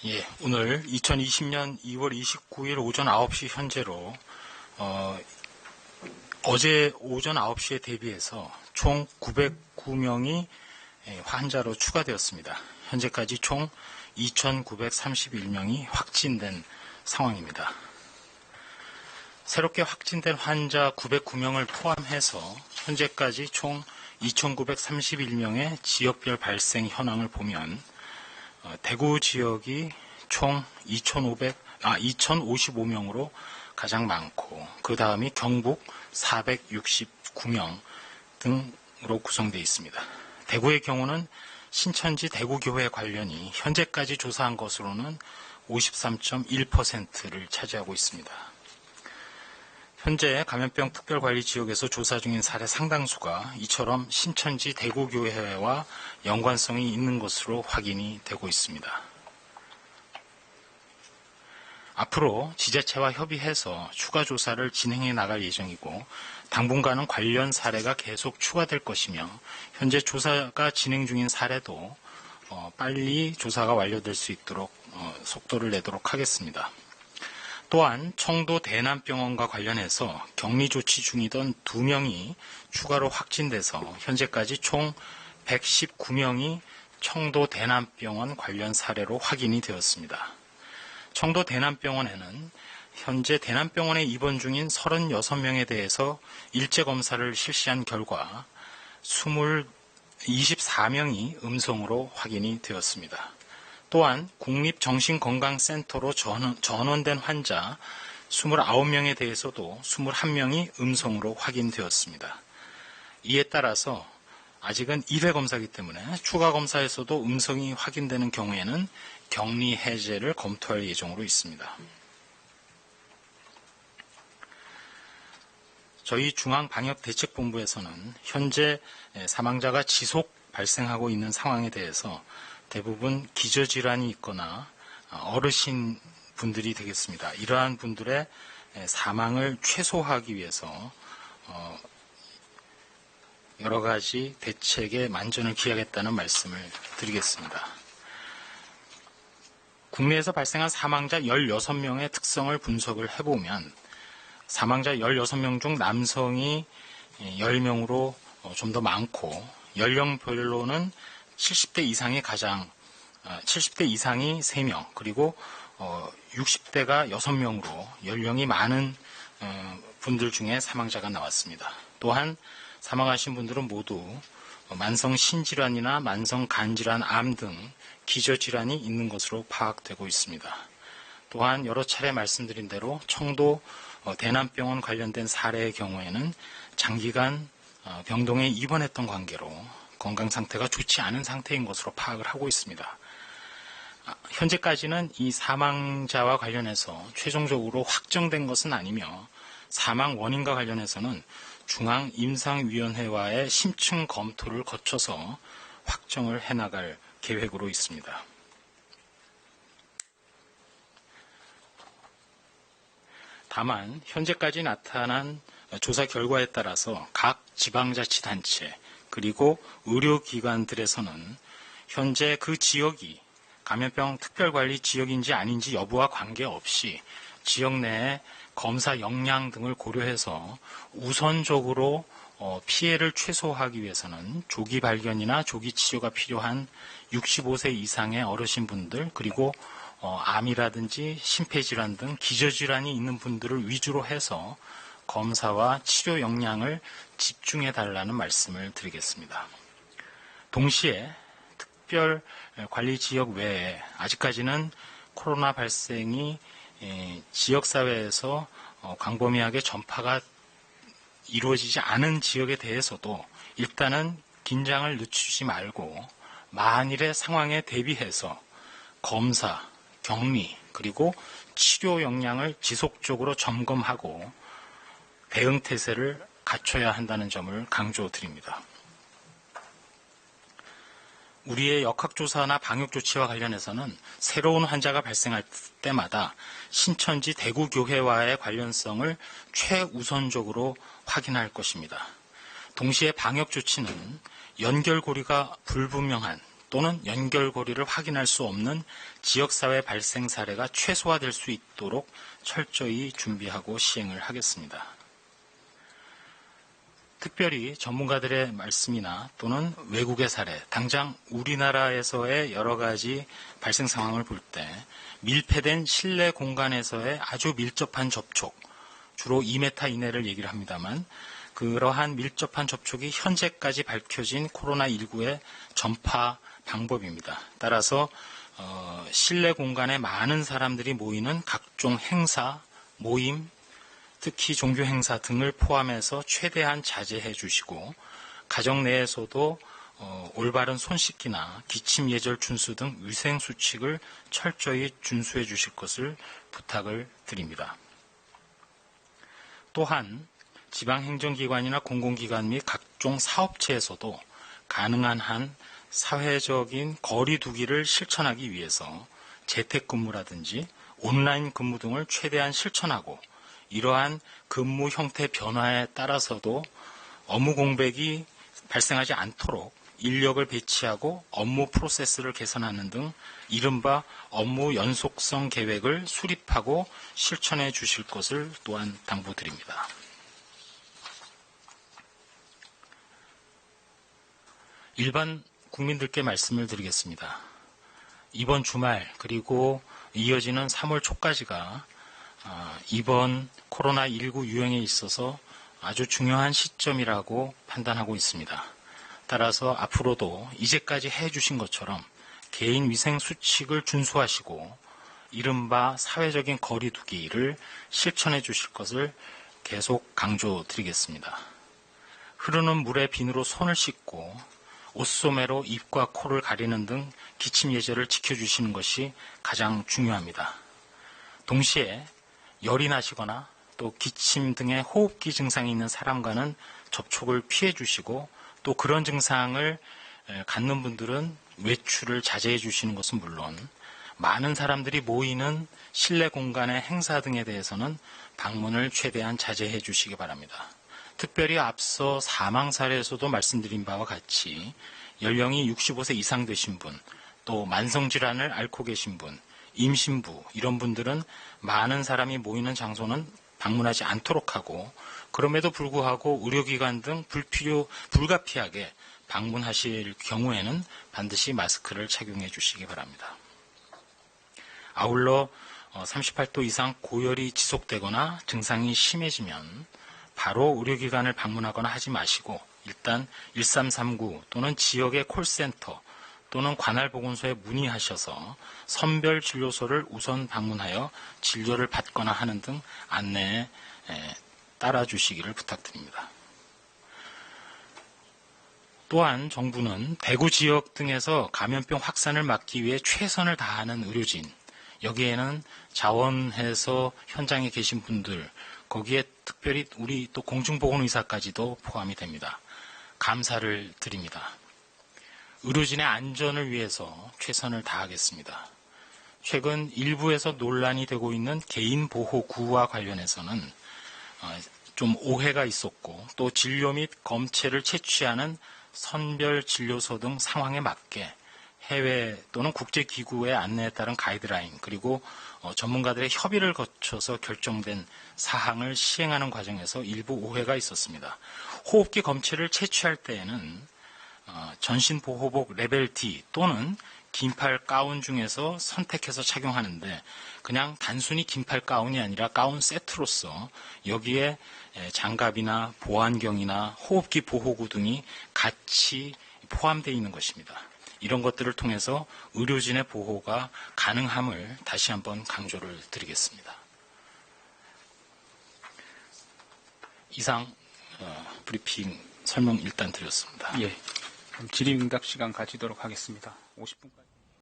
예, 오늘 2020년 2월 29일 오전 9시 현재로 어제 오전 9시에 대비해서 총 909명이 환자로 추가되었습니다. 현재까지 총 2,931명이 확진된 상황입니다. 새롭게 확진된 환자 909명을 포함해서 현재까지 총 2,931명의 지역별 발생 현황을 보면 대구 지역이 총 2,055명으로 가장 많고 그 다음이 경북 469명 등으로 구성되어 있습니다. 대구의 경우는 신천지 대구교회 관련이 현재까지 조사한 것으로는 53.1%를 차지하고 있습니다. 현재 감염병 특별관리지역에서 조사 중인 사례 상당수가 이처럼 신천지 대구교회와 연관성이 있는 것으로 확인이 되고 있습니다. 앞으로 지자체와 협의해서 추가 조사를 진행해 나갈 예정이고 당분간은 관련 사례가 계속 추가될 것이며 현재 조사가 진행 중인 사례도 빨리 조사가 완료될 수 있도록 속도를 내도록 하겠습니다. 또한 청도 대남병원과 관련해서 격리 조치 중이던 2명이 추가로 확진돼서 현재까지 총 119명이 청도 대남병원 관련 사례로 확인이 되었습니다. 청도 대남병원에는 현재 대남병원에 입원 중인 36명에 대해서 일제검사를 실시한 결과 24명이 음성으로 확인이 되었습니다. 또한 국립정신건강센터로 전원된 환자 29명에 대해서도 21명이 음성으로 확인되었습니다. 이에 따라서 아직은 1회 검사이기 때문에 추가 검사에서도 음성이 확인되는 경우에는 격리 해제를 검토할 예정으로 있습니다. 저희 중앙방역대책본부에서는 현재 사망자가 지속 발생하고 있는 상황에 대해서 대부분 기저질환이 있거나 어르신 분들이 되겠습니다. 이러한 분들의 사망을 최소화하기 위해서 여러 가지 대책에 만전을 기하겠다는 말씀을 드리겠습니다. 국내에서 발생한 사망자 16명의 특성을 분석을 해보면 사망자 16명 중 남성이 10명으로 좀 더 많고 연령별로는 70대 이상이 3명, 그리고 60대가 6명으로 연령이 많은 분들 중에 사망자가 나왔습니다. 또한 사망하신 분들은 모두 만성 신질환이나 만성 간질환, 암 등 기저질환이 있는 것으로 파악되고 있습니다. 또한 여러 차례 말씀드린 대로 청도 대남병원 관련된 사례의 경우에는 장기간 병동에 입원했던 관계로 건강 상태가 좋지 않은 상태인 것으로 파악을 하고 있습니다. 현재까지는 이 사망자와 관련해서 최종적으로 확정된 것은 아니며 사망 원인과 관련해서는 중앙임상위원회와의 심층 검토를 거쳐서 확정을 해나갈 계획으로 있습니다. 다만 현재까지 나타난 조사 결과에 따라서 각 지방자치단체 그리고 의료기관들에서는 현재 그 지역이 감염병 특별관리 지역인지 아닌지 여부와 관계없이 지역 내에 검사 역량 등을 고려해서 우선적으로 피해를 최소화하기 위해서는 조기 발견이나 조기 치료가 필요한 65세 이상의 어르신분들 그리고 암이라든지 심폐질환 등 기저질환이 있는 분들을 위주로 해서 검사와 치료 역량을 집중해 달라는 말씀을 드리겠습니다. 동시에 특별관리지역 외에 아직까지는 코로나 발생이 지역사회에서 광범위하게 전파가 이루어지지 않은 지역에 대해서도 일단은 긴장을 늦추지 말고 만일의 상황에 대비해서 검사, 격리, 그리고 치료 역량을 지속적으로 점검하고 대응 태세를 갖춰야 한다는 점을 강조드립니다. 우리의 역학조사나 방역조치와 관련해서는 새로운 환자가 발생할 때마다 신천지 대구교회와의 관련성을 최우선적으로 확인할 것입니다. 동시에 방역조치는 연결고리가 불분명한 또는 연결고리를 확인할 수 없는 지역사회 발생 사례가 최소화될 수 있도록 철저히 준비하고 시행을 하겠습니다. 특별히 전문가들의 말씀이나 또는 외국의 사례, 당장 우리나라에서의 여러 가지 발생 상황을 볼 때 밀폐된 실내 공간에서의 아주 밀접한 접촉, 주로 2m 이내를 얘기를 합니다만 그러한 밀접한 접촉이 현재까지 밝혀진 코로나19의 전파 방법입니다. 따라서 실내 공간에 많은 사람들이 모이는 각종 행사, 모임, 특히 종교 행사 등을 포함해서 최대한 자제해 주시고 가정 내에서도 올바른 손 씻기나 기침 예절 준수 등 위생 수칙을 철저히 준수해 주실 것을 부탁을 드립니다. 또한 지방행정기관이나 공공기관 및 각종 사업체에서도 가능한 한 사회적인 거리 두기를 실천하기 위해서 재택근무라든지 온라인 근무 등을 최대한 실천하고 이러한 근무 형태 변화에 따라서도 업무 공백이 발생하지 않도록 인력을 배치하고 업무 프로세스를 개선하는 등 이른바 업무 연속성 계획을 수립하고 실천해 주실 것을 또한 당부드립니다. 일반 국민들께 말씀을 드리겠습니다. 이번 주말 그리고 이어지는 3월 초까지가 이번 코로나19 유행에 있어서 아주 중요한 시점이라고 판단하고 있습니다. 따라서 앞으로도 이제까지 해주신 것처럼 개인 위생 수칙을 준수하시고 이른바 사회적인 거리 두기를 실천해 주실 것을 계속 강조드리겠습니다. 흐르는 물에 비누로 손을 씻고 옷소매로 입과 코를 가리는 등 기침 예절을 지켜주시는 것이 가장 중요합니다. 동시에 열이 나시거나 또 기침 등의 호흡기 증상이 있는 사람과는 접촉을 피해 주시고 또 그런 증상을 갖는 분들은 외출을 자제해 주시는 것은 물론 많은 사람들이 모이는 실내 공간의 행사 등에 대해서는 방문을 최대한 자제해 주시기 바랍니다. 특별히 앞서 사망 사례에서도 말씀드린 바와 같이 연령이 65세 이상 되신 분, 또 만성질환을 앓고 계신 분, 임신부 이런 분들은 많은 사람이 모이는 장소는 방문하지 않도록 하고 그럼에도 불구하고 의료기관 등 불가피하게 방문하실 경우에는 반드시 마스크를 착용해 주시기 바랍니다. 아울러 38도 이상 고열이 지속되거나 증상이 심해지면 바로 의료기관을 방문하거나 하지 마시고 일단 1339 또는 지역의 콜센터 또는 관할보건소에 문의하셔서 선별진료소를 우선 방문하여 진료를 받거나 하는 등 안내에 따라주시기를 부탁드립니다. 또한 정부는 대구 지역 등에서 감염병 확산을 막기 위해 최선을 다하는 의료진, 여기에는 자원해서 현장에 계신 분들, 거기에 특별히 우리 또 공중보건의사까지도 포함이 됩니다. 감사를 드립니다. 의료진의 안전을 위해서 최선을 다하겠습니다. 최근 일부에서 논란이 되고 있는 개인보호구와 관련해서는 좀 오해가 있었고 또 진료 및 검체를 채취하는 선별진료소 등 상황에 맞게 해외 또는 국제기구의 안내에 따른 가이드라인 그리고 전문가들의 협의를 거쳐서 결정된 사항을 시행하는 과정에서 일부 오해가 있었습니다. 호흡기 검체를 채취할 때에는 전신보호복 레벨 D 또는 긴팔 가운 중에서 선택해서 착용하는데 그냥 단순히 긴팔 가운이 아니라 가운 세트로서 여기에 장갑이나 보안경이나 호흡기 보호구 등이 같이 포함되어 있는 것입니다. 이런 것들을 통해서 의료진의 보호가 가능함을 다시 한번 강조를 드리겠습니다. 이상 브리핑 설명 일단 드렸습니다. 예. 그럼 질의응답 시간 가지도록 하겠습니다. 50분까지.